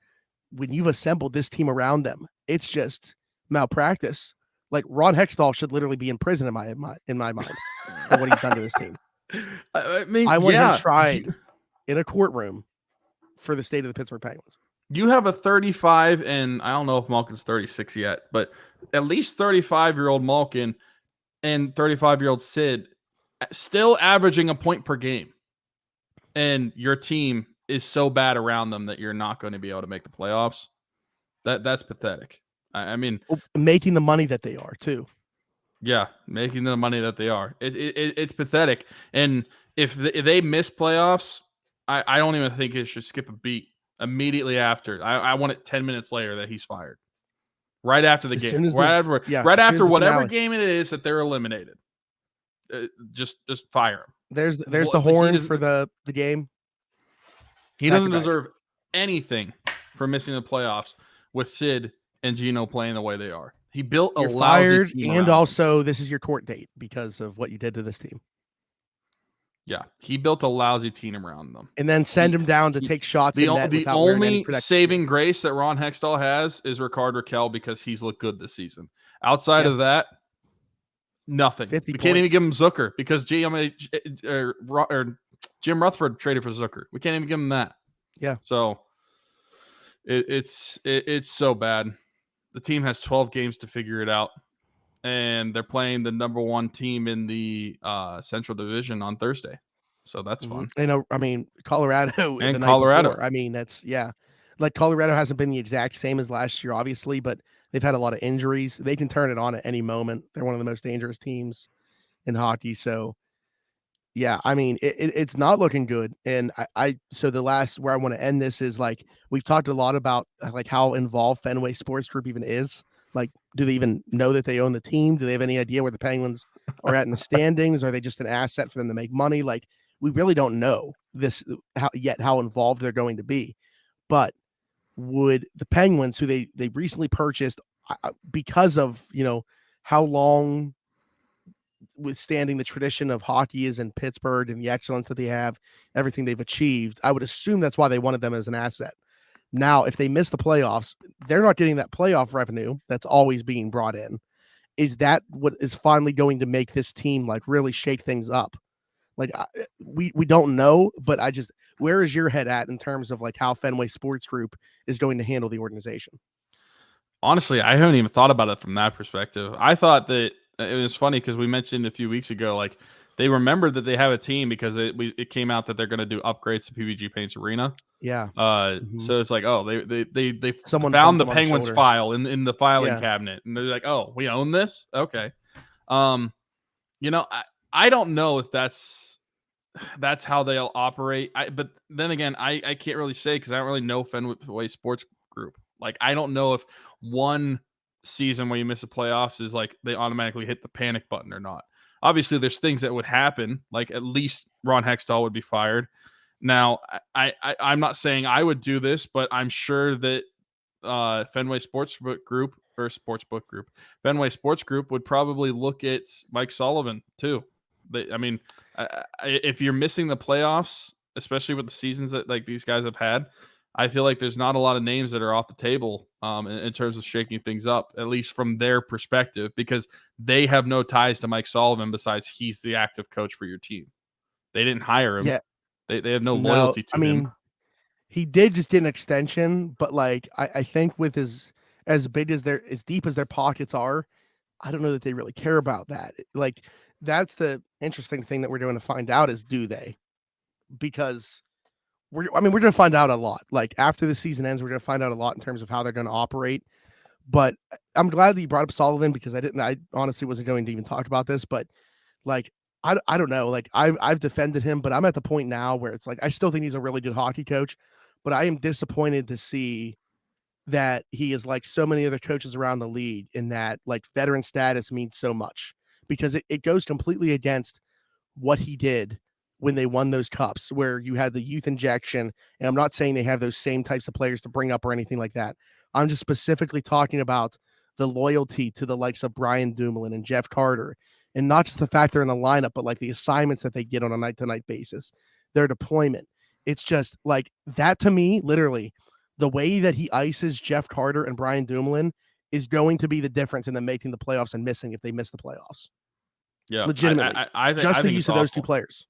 when you've assembled this team around them, it's just malpractice. Like Ron Hextall should literally be in prison in my mind for what he's done to this team. I mean, I want him tried in a courtroom for the state of the Pittsburgh Penguins. You have a 35, and I don't know if Malkin's 36 yet, but at least 35-year-old Malkin and 35-year-old Sid still averaging a point per game. And your team is so bad around them that you're not going to be able to make the playoffs. That's pathetic. I mean, making the money that they are too. Yeah, making the money that they are. It's pathetic. And if they miss playoffs, I don't even think it should skip a beat immediately after. I want it 10 minutes later that he's fired. Right after the game. Right after whatever game it is that they're eliminated. Just fire him. There's the horn for the game. He doesn't deserve anything for missing the playoffs with Sid and Gino playing the way they are. He built a lousy team and also this is your court date because of what you did to this team. Yeah, he built a lousy team around them. And then send him down to take shots. The only saving grace that Ron Hextall has is Ricard Raquel because he's looked good this season. Outside of that, nothing. We can't even give him Zucker because Jim Rutherford traded for Zucker. We can't even give him that. Yeah. So it's so bad. The team has 12 games to figure it out, and they're playing the number 1 team in the Central Division on Thursday. So that's fun. And I mean, Colorado and Colorado. I mean, that's like Colorado hasn't been the exact same as last year, obviously, but they've had a lot of injuries. They can turn it on at any moment. They're one of the most dangerous teams in hockey. So yeah, I mean, it's not looking good. And so the last where I want to end this is like, we've talked a lot about like how involved Fenway Sports Group even is. Like, do they even know that they own the team? Do they have any idea where the Penguins are at in the standings? Are they just an asset for them to make money? Like, we really don't know how involved they're going to be. But would the Penguins, who they recently purchased because of, how long withstanding the tradition of hockey is in Pittsburgh and the excellence that they have, everything they've achieved, I would assume that's why they wanted them as an asset. Now, if they miss the playoffs, they're not getting that playoff revenue that's always being brought in. Is that what is finally going to make this team like really shake things up? Like we don't know, but where is your head at in terms of like how Fenway Sports Group is going to handle the organization? Honestly, I haven't even thought about it from that perspective. I thought that it was funny because we mentioned a few weeks ago, like they remembered that they have a team because it came out that they're going to do upgrades to PVG Paints Arena. Yeah. So it's like, oh, they someone found the Penguins file in the filing cabinet, and they're like, oh, we own this. Okay. I I don't know if that's how they'll operate. But then again, I can't really say because I don't really know Fenway Sports Group. Like, I don't know if one season where you miss the playoffs is like they automatically hit the panic button or not. Obviously, there's things that would happen. Like, at least Ron Hextall would be fired. Now, I'm not saying I would do this, but I'm sure that Fenway Sportsbook Group Fenway Sports Group would probably look at Mike Sullivan too. If you're missing the playoffs, especially with the seasons that like these guys have had, I feel like there's not a lot of names that are off the table in terms of shaking things up, at least from their perspective, because they have no ties to Mike Sullivan besides he's the active coach for your team. They didn't hire him. Yeah. They have no loyalty to him. He did just get an extension, but like I think with his as deep as their pockets are, I don't know that they really care about that. Like, that's the interesting thing that we're going to find out is, do they? Because we're going to find out a lot. Like, after the season ends, we're going to find out a lot in terms of how they're going to operate. But I'm glad that you brought up Sullivan, because I honestly wasn't going to even talk about this, but like, I don't know. Like, I've defended him, but I'm at the point now where it's like, I still think he's a really good hockey coach, but I am disappointed to see that he is like so many other coaches around the league, in that like veteran status means so much, because it goes completely against what he did when they won those cups, where you had the youth injection. And I'm not saying they have those same types of players to bring up or anything like that. I'm just specifically talking about the loyalty to the likes of Brian Dumoulin and Jeff Carter, and not just the fact they're in the lineup, but like the assignments that they get on a night-to-night basis, their deployment. It's just like that to me, literally, the way that he ices Jeff Carter and Brian Dumoulin is going to be the difference in them making the playoffs and missing if they miss the playoffs. Yeah, legitimately. I just the think use of those two players.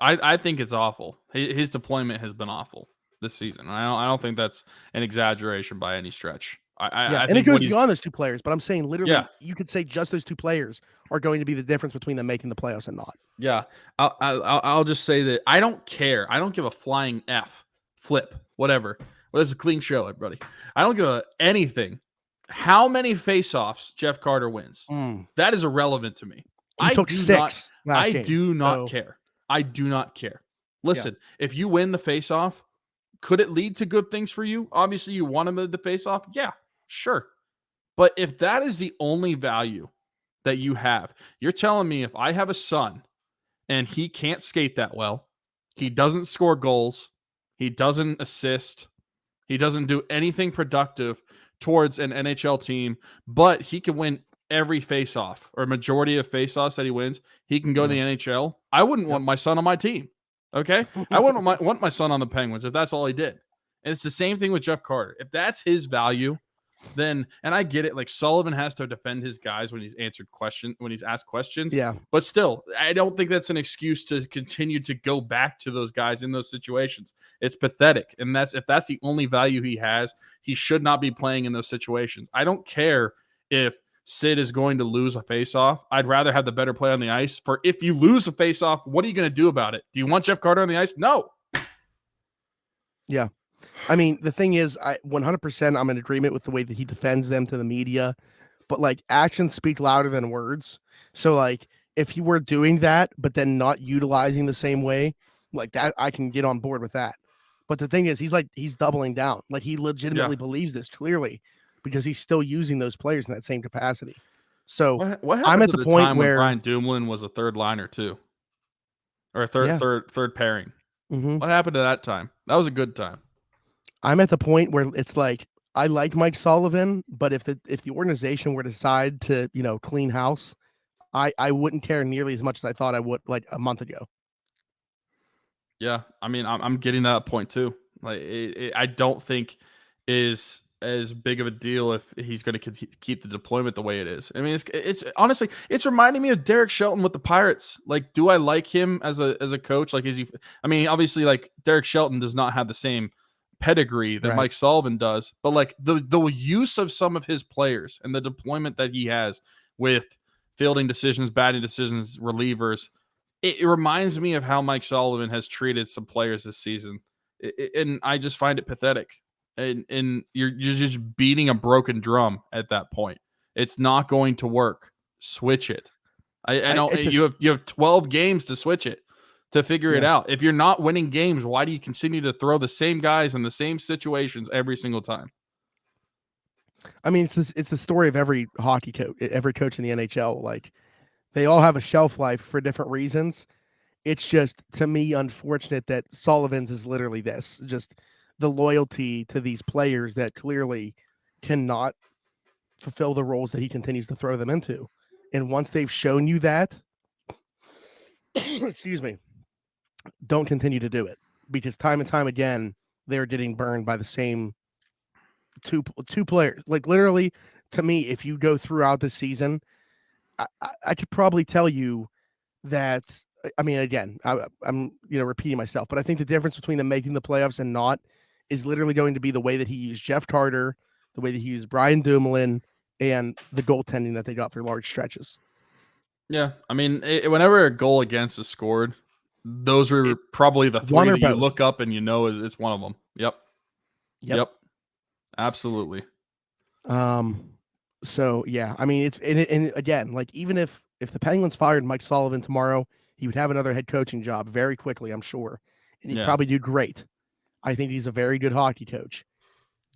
I think it's awful. His deployment has been awful this season. I don't think that's an exaggeration by any stretch. I and think it goes beyond those two players, but I'm saying literally, Yeah. you could say just those two players are going to be the difference between them making the playoffs and not. Yeah, I'll just say that I don't care. I don't give a flying F, flip, whatever. Well, this is a clean show, everybody. I don't give anything. How many faceoffs Jeff Carter wins? That is irrelevant to me. He took 6 last game. I do not care. I do not care. Listen, if you win the faceoff, could it lead to good things for you? Obviously, you want him to the faceoff. Yeah, sure. But if that is the only value that you have, you're telling me if I have a son and he can't skate that well, he doesn't score goals, he doesn't assist, he doesn't do anything productive towards an NHL team, but he can win every faceoff or majority of faceoffs that he wins, he can go to the NHL. I wouldn't want my son on my team. Okay? I wouldn't want my son on the Penguins if that's all he did. And it's the same thing with Jeff Carter. If that's his value, then, and I get it, like Sullivan has to defend his guys when he's asked questions. Yeah. But still, I don't think that's an excuse to continue to go back to those guys in those situations. It's pathetic. And if that's the only value he has, he should not be playing in those situations. I don't care if Sid is going to lose a faceoff. I'd rather have the better play on the ice. For if you lose a faceoff, what are you going to do about it? Do you want Jeff Carter on the ice? No. Yeah. I mean, the thing is, 100% I'm in agreement with the way that he defends them to the media, but like actions speak louder than words. So like if he were doing that, but then not utilizing the same way, like that, I can get on board with that. But the thing is, he's doubling down. Like he legitimately believes this clearly, because he's still using those players in that same capacity. So what I'm at the point where Brian Dumoulin was a third liner too, or a third pairing. What happened to that time? That was a good time. I'm at the point where it's like, I like Mike Sullivan, but if the organization were to decide to, clean house, I wouldn't care nearly as much as I thought I would like a month ago. Yeah, I mean, I'm getting that point too. Like, I don't think is as big of a deal if he's going to keep the deployment the way it is. I mean, it's honestly, it's reminding me of Derek Shelton with the Pirates. Like, do I like him as a coach? Like, is he? I mean, obviously, like Derek Shelton does not have the same pedigree that Mike Sullivan does, but like the use of some of his players and the deployment that he has with fielding decisions, batting decisions, relievers, it reminds me of how Mike Sullivan has treated some players this season, and I just find it pathetic. And you're just beating a broken drum at that point. It's not going to work. Switch it. I don't. It's You have 12 games to switch it, to figure it Yeah. out. If you're not winning games, why do you continue to throw the same guys in the same situations every single time? I mean, it's the story of every hockey coach, every coach in the NHL. Like they all have a shelf life for different reasons. It's just to me unfortunate that Sullivan's is literally this, just the loyalty to these players that clearly cannot fulfill the roles that he continues to throw them into. And once they've shown you that, excuse me, don't continue to do it because time and time again they're getting burned by the same two players. Like literally, to me, if you go throughout the season, I could probably tell you that. I mean, again, I'm repeating myself, but I think the difference between them making the playoffs and not is literally going to be the way that he used Jeff Carter, the way that he used Brian Dumoulin, and the goaltending that they got for large stretches. Yeah, I mean, whenever a goal against is scored, those are probably the three that you look up and you know it's one of them. Yep. Absolutely. So yeah, I mean, and again, like even if the Penguins fired Mike Sullivan tomorrow, he would have another head coaching job very quickly, I'm sure, and he'd probably do great. I think he's a very good hockey coach,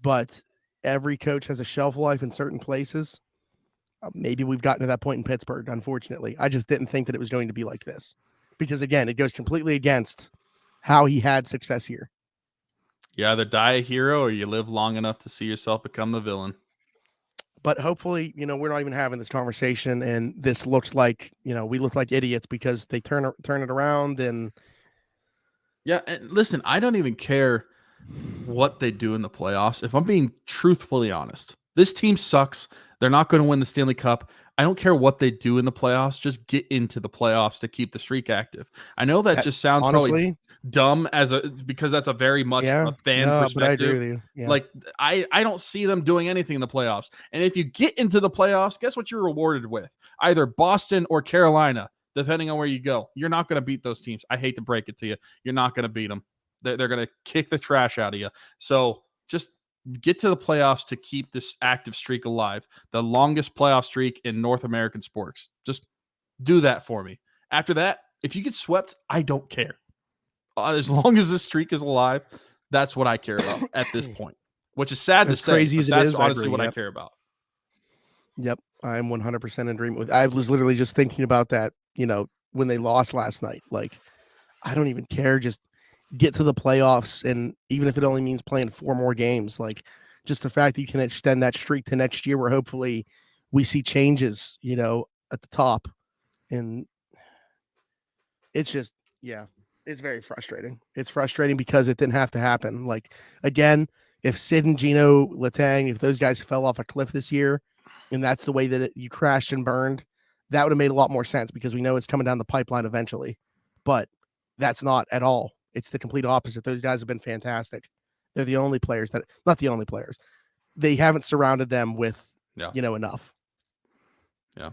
but every coach has a shelf life in certain places. Maybe we've gotten to that point in Pittsburgh, unfortunately. I just didn't think that it was going to be like this because, again, it goes completely against how he had success here. You either die a hero or you live long enough to see yourself become the villain. But hopefully, we're not even having this conversation, and this looks like, we look like idiots because they turn it around. And yeah, and listen, I don't even care what they do in the playoffs. If I'm being truthfully honest, this team sucks. They're not going to win the Stanley Cup. I don't care what they do in the playoffs. Just get into the playoffs to keep the streak active. I know that just sounds probably dumb because that's a very much a fan perspective. But I agree with you. Yeah. Like I don't see them doing anything in the playoffs. And if you get into the playoffs, guess what you're rewarded with? Either Boston or Carolina, depending on where you go. You're not going to beat those teams. I hate to break it to you. You're not going to beat them. They're going to kick the trash out of you. So just get to the playoffs to keep this active streak alive. The longest playoff streak in North American sports. Just do that for me. After that, if you get swept, I don't care. As long as this streak is alive, that's what I care about at this point. Which is sad to say, crazy as that's honestly what I care about. Yep, I'm 100% in agreement with. I was literally just thinking about that, when they lost last night. Like, I don't even care. Just get to the playoffs, and even if it only means playing 4 more games, like just the fact that you can extend that streak to next year, where hopefully we see changes, at the top, and it's just, it's very frustrating. It's frustrating because it didn't have to happen. Like again, if Sid and Gino Letang, if those guys fell off a cliff this year, and that's the way that you crashed and burned, that would have made a lot more sense because we know it's coming down the pipeline eventually. But that's not at all. It's the complete opposite. Those guys have been fantastic. They're the only players not the only players. They haven't surrounded them with, enough. Yeah.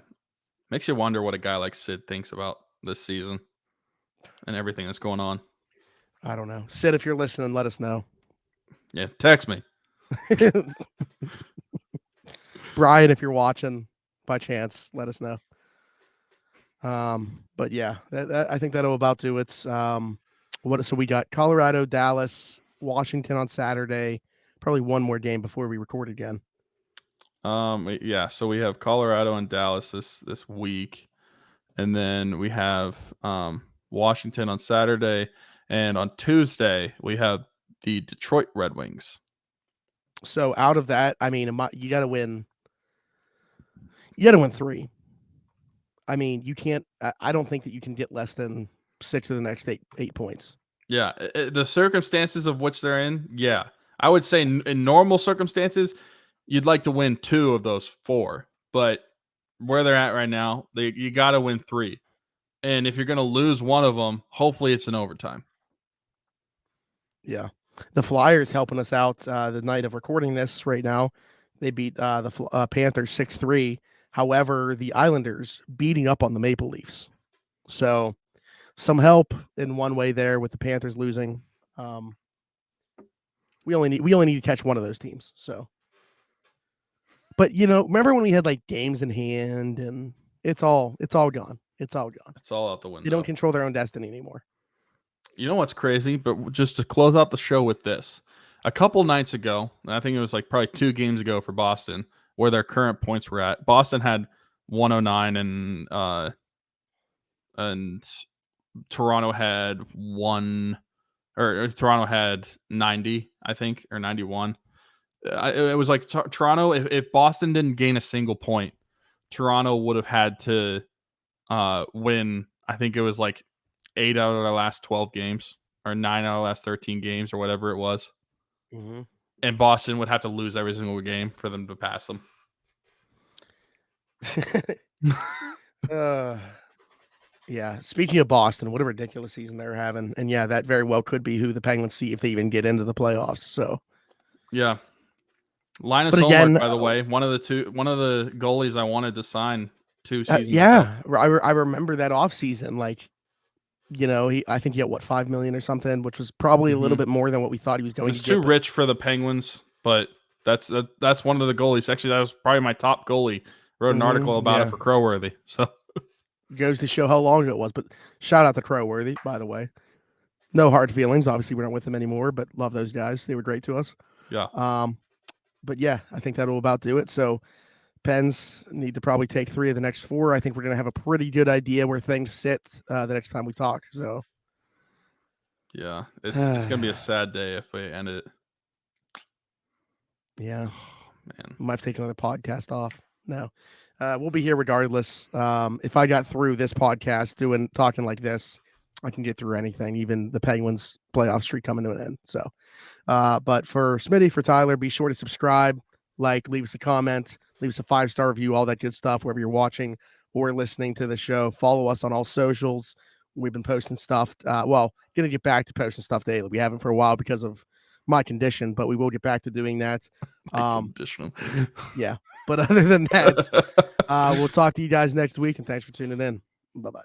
Makes you wonder what a guy like Sid thinks about this season and everything that's going on. I don't know. Sid, if you're listening, let us know. Yeah. Text me. Brian, if you're watching by chance, let us know. But yeah, I think that'll about do it. So we got Colorado, Dallas, Washington on Saturday, probably one more game before we record again. Yeah, so we have Colorado and Dallas this week, and then we have Washington on Saturday, and on Tuesday we have the Detroit Red Wings. So out of that, I mean, you got to win. You got to win 3. I mean, you can't. I don't think that you can get less than 6 of the next 8 points. Yeah, the circumstances of which they're in. Yeah, I would say in normal circumstances, you'd like to win 2 of those 4, but where they're at right now, you got to win 3, and if you're going to lose one of them, hopefully it's in overtime. Yeah, the Flyers helping us out the night of recording this right now. They beat the Panthers 6-3. However, the Islanders beating up on the Maple Leafs. So some help in one way there with the Panthers losing. We only need to catch one of those teams. So, but remember when we had like games in hand and It's all gone. It's all gone. It's all out the window. They don't control their own destiny anymore. You know what's crazy? But just to close out the show with this, a couple nights ago, I think it was like probably 2 games ago for Boston, where their current points were at. Boston had 109 and Toronto had Toronto had 90, I think, or 91. It was like Toronto. If Boston didn't gain a single point, Toronto would have had to win. I think it was like 8 out of their last 12 games, or 9 out of the last 13 games, or whatever it was. Mm-hmm. And Boston would have to lose every single game for them to pass them. Yeah. Speaking of Boston, what a ridiculous season they're having, and yeah, that very well could be who the Penguins see if they even get into the playoffs. So, yeah. Linus but again, Ullmark, by the way, one of the goalies I wanted to sign 2 seasons yeah, ago. I remember that offseason. Like, I think he got $5 million or something, which was probably a little bit more than what we thought he was going to get. It's too rich for the Penguins, but that's one of the goalies. Actually, that was probably my top goalie. Wrote an article about it for Crowworthy. So goes to show how long ago it was. But shout out to Crowworthy, by the way. No hard feelings. Obviously, we're not with them anymore, but love those guys. They were great to us. Yeah. But yeah, I think that'll about do it. So Pens need to probably take 3 of the next 4. I think we're going to have a pretty good idea where things sit the next time we talk. So yeah, it's going to be a sad day if we end it. Yeah. Oh, man. Might have to take another podcast off. No. We'll be here regardless. If I got through this podcast talking like this, I can get through anything, even the Penguins playoff streak coming to an end. So, but for Smitty, for Tyler, be sure to subscribe, leave us a comment, leave us a 5-star review, all that good stuff, wherever you're watching or listening to the show. Follow us on all socials. We've been posting stuff. Going to get back to posting stuff daily. We haven't for a while because of my condition, but we will get back to doing that. Condition. Yeah. But other than that, we'll talk to you guys next week, and thanks for tuning in. Bye-bye.